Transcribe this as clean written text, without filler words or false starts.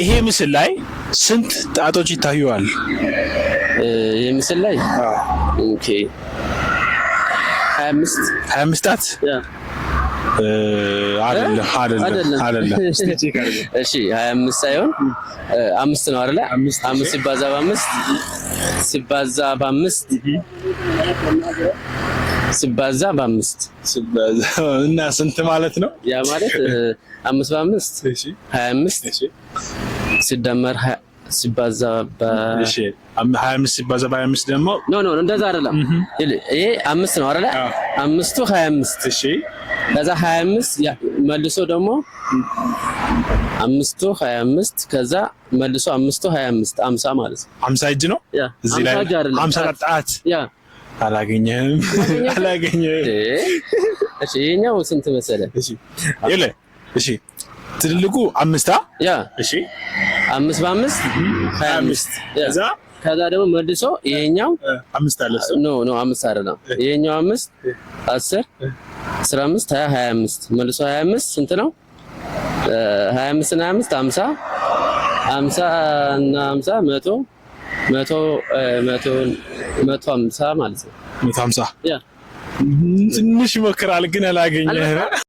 ይሄ ምስል ላይ ስንት ጣቶች ይታዩዋል? ይሄ ምስል ላይ ኦኬ 25 ጣት አይደለም። እሺ 25 ሳይሆን 5 ነው አይደለ? 5 ሲባዛ በ5 ሲባዛ በ5 እና ስንት ማለት ነው? ያ ማለት 5 በ5 25 ሲደመር ሲባዛ እሺ 25 ሲባዛ በ25 ደግሞ ኖ እንደዛ አይደለም። ይሄ 5 ነው አይደለ? 5ቱ 25 እሺ ከዛ 25 መልሶ ደግሞ 5ቱ 25 ከዛ መልሶ 5ቱ 25 50 ማለት ነው። 50 እጅ ነው እዚህ ላይ 50 ጣት ያ አላገኘህም። እሺ ይሄኛው ስንት መሰለ? እሺ ትልቁ 5 ያ እሺ 5 በ5 25 ከዛ ደግሞ መልሶ ይሄኛው 5 አለ ኖ 5 አይደለም። ይሄኛው 5 10 15 20 25 መልሶ 25 ስንት ነው? 25 እና 25 50 እና 50 150 ማለት ነው። 150 ያ ትንሽ ሞክራል ግን አላገኘህም።